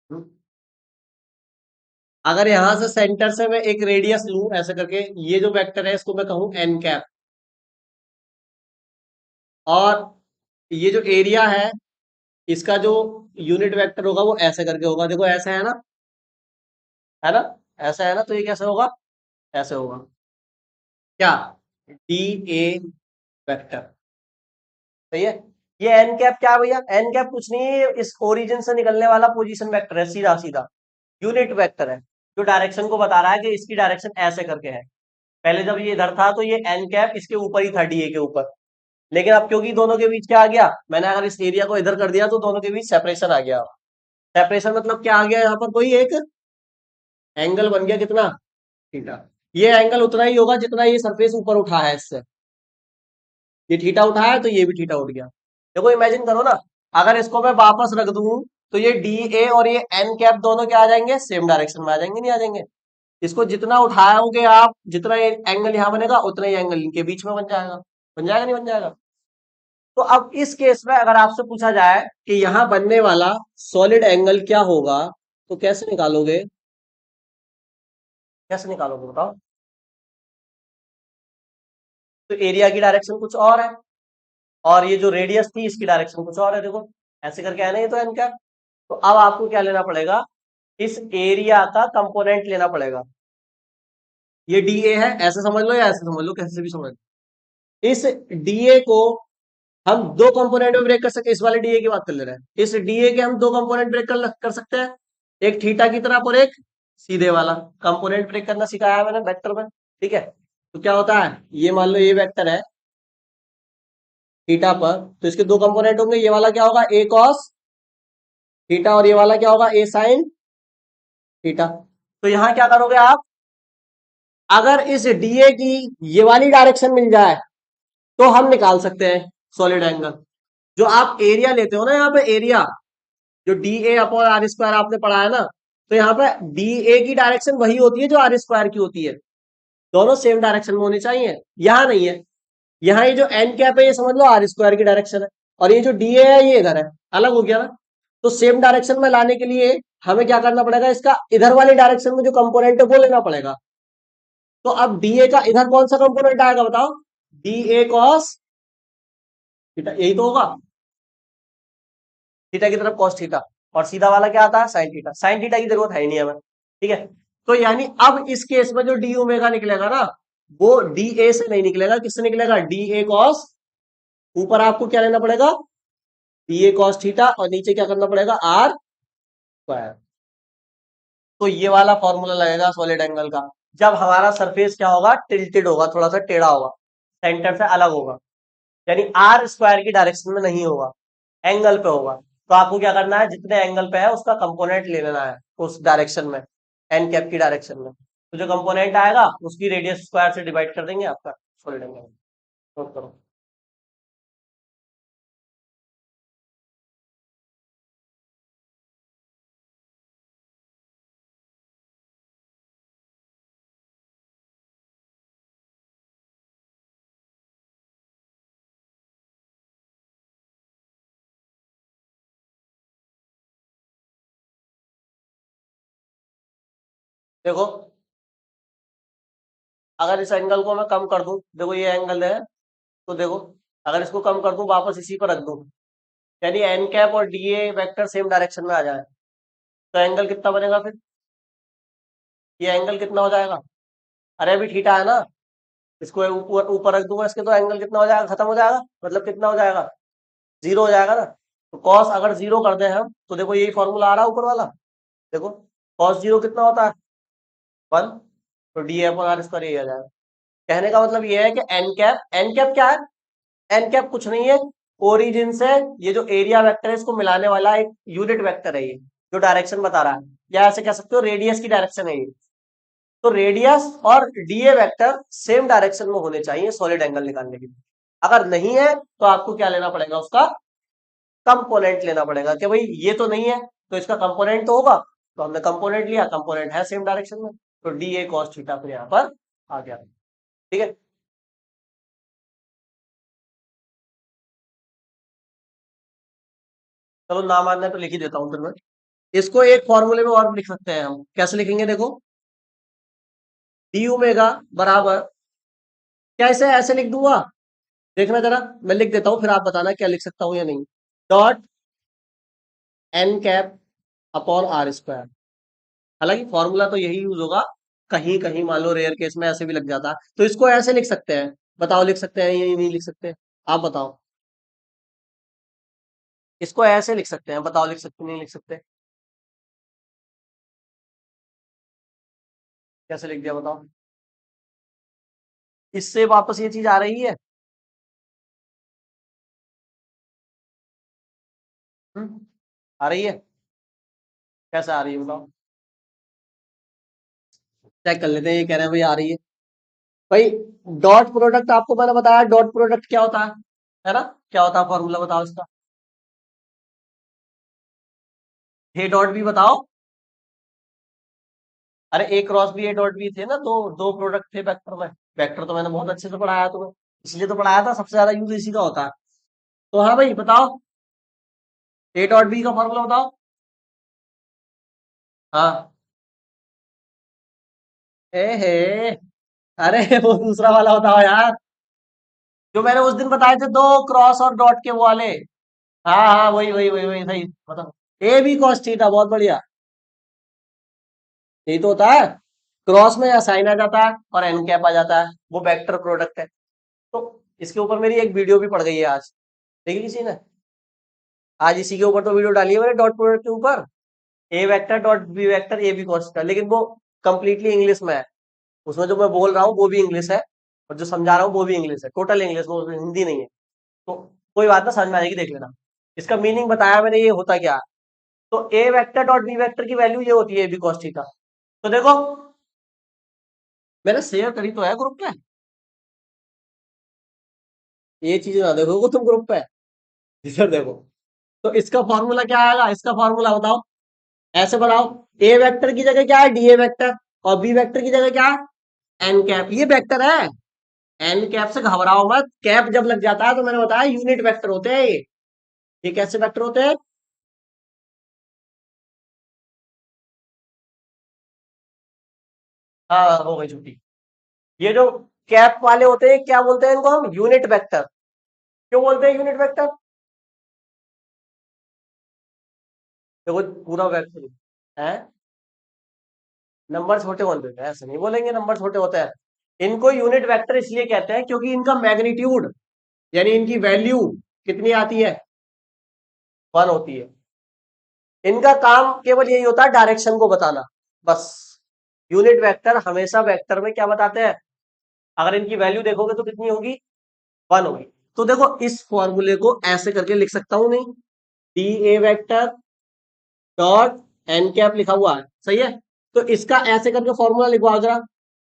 हम्म? अगर यहां से सेंटर से मैं एक रेडियस लूं ऐसे करके, ये जो वेक्टर है इसको मैं कहूं एन कैप, और ये जो एरिया है इसका जो यूनिट वेक्टर होगा वो ऐसे करके होगा, देखो ऐसे है ना, है ना, ऐसा है ना, तो ये कैसे होगा, ऐसे होगा, क्या, डी ए वेक्टर, सही है। ये एन कैप क्या है भैया? एन कैप कुछ नहीं है, इस ओरिजिन से निकलने वाला पोजीशन वेक्टर है, सीधा सीधा यूनिट वेक्टर है, जो डायरेक्शन को बता रहा है कि इसकी डायरेक्शन ऐसे करके है। पहले जब ये इधर था तो ये एन कैप इसके ऊपर ही था, डीए के ऊपर। लेकिन अब क्योंकि दोनों के बीच क्या आ गया, मैंने अगर इस एरिया को इधर कर दिया तो दोनों के बीच सेपरेशन आ गया। सेपरेशन मतलब क्या आ गया, यहाँ पर कोई एक एंगल बन गया, कितना? थीटा। ये एंगल उतना ही होगा जितना ये सरफेस ऊपर उठा है इससे। ये थीटा उठाया है तो ये भी थीटा उठ गया। देखो इमेजिन करो ना, अगर इसको मैं वापस रख दूं तो ये डी ए और ये एन कैप दोनों क्या आ जाएंगे, सेम डायरेक्शन में आ जाएंगे, नहीं आ जाएंगे? इसको जितना उठाओगे आप, जितना एंगल यहाँ बनेगा उतना ही एंगल इनके बीच में बन जाएगा। बन जाएगा नहीं बन जाएगा? तो अब इस केस में अगर आपसे पूछा जाए कि यहाँ बनने वाला सॉलिड एंगल क्या होगा, तो कैसे निकालोगे? कैसे निकालोगे बताओ? तो एरिया की डायरेक्शन कुछ और है, और ये जो रेडियस थी इसकी डायरेक्शन कुछ और है, देखो ऐसे करके है ना, ये तो एन कैप। तो अब आपको क्या लेना पड़ेगा, इस एरिया का कंपोनेंट लेना पड़ेगा। ये डीए है, ऐसे समझ लो या ऐसे समझ लो, कैसे भी समझ लो। इस डीए को हम दो कंपोनेंट में ब्रेक कर सकते हैं, इस वाले डीए की बात कर ले रहे हैं, इस डीए के हम दो कंपोनेंट ब्रेक कर सकते हैं, एक थीटा की तरफ और एक सीधे वाला। कंपोनेंट ब्रेक करना सिखाया है मैंने वेक्टर में, ठीक है? तो क्या होता है, ये मान लो ये वेक्टर है थीटा पर, तो इसके दो कंपोनेंट होंगे, ये वाला क्या होगा, ए कॉस थीटा, और ये वाला क्या होगा, ए साइन थीटा। तो यहां क्या करोगे आप, अगर इस डीए की ये वाली डायरेक्शन मिल जाए तो हम निकाल सकते हैं सॉलिड एंगल। जो आप एरिया लेते हो ना यहाँ पे, एरिया जो d A upon are square आपने पढ़ा है ना, तो यहाँ पे डी ए की डायरेक्शन वही होती है जो आर स्क्वायर की होती है, दोनों सेम डायरेक्शन में होनी चाहिए। यहाँ नहीं है, यहाँ ये जो एन कैप है ये समझ लो आर स्क्वायर की डायरेक्शन है, और ये जो डी ए है ये इधर है, अलग हो गया ना। तो सेम डायरेक्शन में लाने के लिए हमें क्या करना पड़ेगा, इसका इधर वाली डायरेक्शन में जो कंपोनेंट है वो लेना पड़ेगा। तो अब डीए का इधर कौन सा कंपोनेंट आएगा बताओ, डी ए कॉस थीटा, यही तो होगा, थीटा की तरफ कॉस थीटा, और सीधा वाला क्या आता है, साइन थीटा। साइन थीटा की जरूरत है ही नहीं हमें, ठीक है? तो यानी अब इस केस में जो डी ओमेगा निकलेगा ना, वो डी ए से नहीं निकलेगा, किससे निकलेगा, डी ए कॉस, ऊपर आपको क्या लेना पड़ेगा, डी ए कॉस थीटा, और नीचे क्या करना पड़ेगा, आर स्क्वायर। तो ये वाला फॉर्मूला लगेगा सॉलिड एंगल का, जब हमारा सरफेस क्या होगा, टिल्टेड होगा, थोड़ा सा टेढ़ा होगा, सेंटर से अलग होगा, यानी आर स्क्वायर की डायरेक्शन में नहीं होगा, एंगल पे होगा। तो आपको क्या करना है, जितने एंगल पे है उसका कंपोनेंट ले लेना है उस डायरेक्शन में, एन कैप की डायरेक्शन में। तो जो कंपोनेंट आएगा उसकी रेडियस स्क्वायर से डिवाइड कर देंगे, आपका सॉलिड एंगल। नोट करो। देखो अगर इस एंगल को मैं कम कर दूं, देखो ये एंगल है, तो देखो अगर इसको कम कर दूं वापस इसी पर रख दूं, यानी एन कैप और डीए वेक्टर सेम डायरेक्शन में आ जाए, तो एंगल कितना बनेगा फिर, ये एंगल कितना हो जाएगा? अरे अभी थीटा है ना, इसको ऊपर ऊपर रख दूंगा इसके, तो एंगल कितना हो जाएगा, खत्म हो जाएगा, मतलब कितना हो जाएगा, जीरो हो जाएगा ना। तो कॉस अगर जीरो कर दें हम, तो देखो यही फॉर्मूला आ रहा है ऊपर वाला, देखो कॉस जीरो कितना होता है, 1। तो डी अपॉन आर स्क्वायर यही आ जाएगा। कहने का मतलब ये है कि एन कैप, एन कैप क्या है, एन कैप कुछ नहीं है, ओरिजिन से ये जो एरिया वेक्टर है इसको मिलाने वाला एक यूनिट वेक्टर है ये, जो डायरेक्शन बता रहा है, या ऐसे कह सकते हो रेडियस की डायरेक्शन है ये। तो रेडियस और डीए वेक्टर सेम डायरेक्शन में होने चाहिए सॉलिड एंगल निकालने के लिए। अगर नहीं है तो आपको क्या लेना पड़ेगा, उसका कंपोनेंट लेना पड़ेगा, कि भाई ये तो नहीं है तो इसका कंपोनेंट तो होगा। तो हमने कंपोनेंट लिया, कंपोनेंट है सेम डायरेक्शन में, तो डी ए कॉस थीटा फिर यहाँ पर आ गया, ठीक है? चलो ना मानना है तो लिख ही देता हूँ फिर मैं। इसको एक फॉर्मूले में और लिख सकते हैं हम, कैसे लिखेंगे देखो, डी ओमेगा बराबर, कैसे ऐसे लिख दूंगा, देखना जरा, मैं लिख देता हूँ फिर आप बताना क्या लिख सकता हूँ या नहीं। Dot n cap upon are square. हालांकि फॉर्मूला तो यही यूज होगा, कहीं कहीं मान लो रेयर केस में ऐसे भी लग जाता, तो इसको ऐसे लिख सकते हैं, बताओ लिख सकते हैं या नहीं लिख सकते, आप बताओ। इसको ऐसे लिख सकते हैं, बताओ लिख सकते नहीं लिख सकते? कैसे लिख दिया बताओ? इससे वापस ये चीज आ रही है। आ रही है? कैसे आ रही है बताओ? चेक कर लेते हैं, ये कह रहे हैं भाई आ रही है। भाई डॉट प्रोडक्ट आपको मैंने बताया, डॉट प्रोडक्ट क्या होता है ना? क्या होता है फॉर्मूला बताओ इसका? ए डॉट बी बताओ। अरे A cross B A dot B थे ना, दो दो प्रोडक्ट थे वेक्टर में। वेक्टर तो मैंने बहुत अच्छे से पढ़ाया तुम्हें, इसलिए तो पढ़ाया था, सबसे ज्यादा यूज इसी का होता है। तो हाँ भाई बताओ, ए डॉट बी का फॉर्मूला बताओ। हाँ। ए हे, अरे वो दूसरा वाला बताओ यार, जो मैंने उस दिन बताए थे, दो क्रॉस और डॉट के वो वाले। हाँ हाँ, वही वही वही वही सही बताओ। ए बी कॉस थीटा, बहुत बढ़िया। यही तो होता है, क्रॉस में या साइन आ जाता है और एन कैप आ जाता है, वो वेक्टर प्रोडक्ट है। तो इसके ऊपर मेरी एक वीडियो भी पड़ गई है आज, देखी किसी ने? आज इसी के ऊपर तो वीडियो डाली है मैंने, डॉट प्रोडक्ट के ऊपर। A vector dot B vector A B cos theta, लेकिन वो कंप्लीटली इंग्लिश में है। उसमें जो मैं बोल रहा हूँ वो भी इंग्लिश है, और जो समझा रहा हूँ वो भी इंग्लिश है, टोटल इंग्लिश में, उसमें हिंदी नहीं है। तो कोई बात ना, समझ में आएगी, देख लेना। इसका मीनिंग बताया मैंने, ये होता क्या है। तो ए वेक्टर डॉट बी वेक्टर की वैल्यू ये होती है ए बी कॉस थीटा। तो देखो, मैंने शेयर करी तो है ग्रुप पे, ये चीज ना देखो तुम ग्रुप पे, इधर देखो। तो इसका फॉर्मूला क्या आएगा, इसका फॉर्मूला बताओ, ऐसे बनाओ। ए वेक्टर की जगह क्या है, डी ए वेक्टर, और बी वेक्टर की जगह क्या है, एन कैप। ये वेक्टर है, एन कैप से घबराओ मत, कैप जब लग जाता है तो मैंने बताया यूनिट वेक्टर होते हैं ये कैसे वेक्टर होते हैं? हाँ हो गई छुट्टी। ये जो कैप वाले होते हैं, क्या बोलते हैं इनको हम, यूनिट वेक्टर। क्यों बोलते हैं यूनिट वेक्टर? देखो पूरा वेक्टर है, नंबर छोटे होते हैं, ऐसे नहीं बोलेंगे नंबर छोटे होते हैं। इनको यूनिट वेक्टर इसलिए कहते हैं क्योंकि इनका मैग्नीट्यूड, यानी इनकी वैल्यू कितनी आती है, 1 होती है। इनका काम केवल यही होता है, डायरेक्शन को बताना, बस। यूनिट वेक्टर हमेशा वेक्टर में क्या बताते हैं, अगर इनकी वैल्यू देखोगे तो कितनी होगी, 1 होगी। तो देखो इस फॉर्मूले को ऐसे करके लिख सकता हूं नहीं, d a vector dot n cap लिखा हुआ है, सही है। तो इसका ऐसे करके फॉर्मूला लिखवा जरा।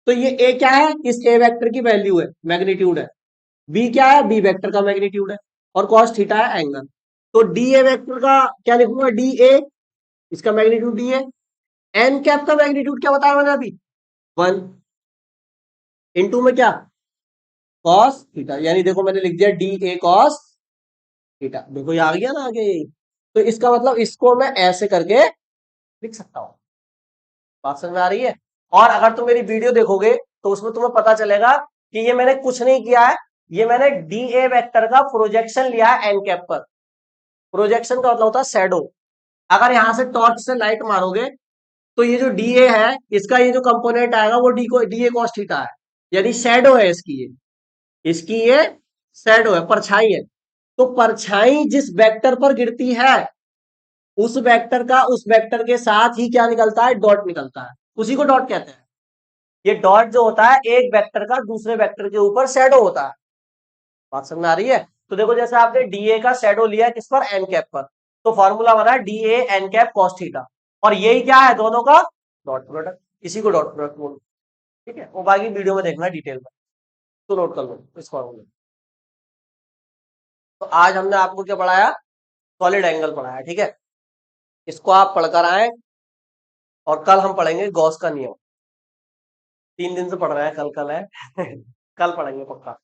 तो ये ए क्या है, इस ए वेक्टर की वैल्यू है, मैग्नीट्यूड है। बी क्या है, बी वेक्टर का मैग्नीट्यूड है। और कॉस थीटा है एंगल। तो डी ए वेक्टर का क्या लिखूंगा, डी ए, इसका magnitude d a. N cap का मैग्नीट्यूड क्या बताया मैंने अभी, 1, इनटू में क्या, कॉस थीटा। यानी देखो मैंने लिख दिया डी ए कॉस थीटा, देखो ये आ गया ना आगे यही। तो इसका मतलब इसको मैं ऐसे करके लिख सकता हूं। बात समझ में आ रही है? और अगर तुम मेरी वीडियो देखोगे तो उसमें तुम्हें पता चलेगा कि ये मैंने कुछ नहीं किया है, ये मैंने डी ए वेक्टर का प्रोजेक्शन लिया है एन कैप पर। प्रोजेक्शन का मतलब होता है शैडो। अगर यहां से टॉर्च से लाइट मारोगे तो ये जो डी ए है, इसका ये जो कंपोनेंट आएगा वो डी ए कॉस थीटा है, यानी शैडो है इसकी ये, इसकी ये शैडो है, परछाई है। तो परछाई जिस वेक्टर पर गिरती है, उस वेक्टर का उस वेक्टर के साथ ही क्या निकलता है, डॉट निकलता है, उसी को डॉट कहते हैं। ये डॉट जो होता है, एक वेक्टर का दूसरे वेक्टर के ऊपर शैडो होता है। बात समझ में आ रही है? तो देखो जैसे आपने डीए का शैडो लिया किस पर, एन कैप पर, तो फॉर्मूला बना d a n cap cos theta. और यही क्या है दोनों का, डॉट प्रोडक्ट। इसी को डॉट प्रोडक्ट बोलो, ठीक है। वो बाकी वीडियो में देखना डिटेल में, तो नोट कर लो इस फॉर्मूले। तो आज हमने आपको क्या पढ़ाया, सॉलिड एंगल पढ़ाया, ठीक है। इसको आप पढ़कर आए, और कल हम पढ़ेंगे गॉस का नियम। 3 दिन से पढ़ रहे हैं, कल कल है कल पढ़ेंगे पक्का।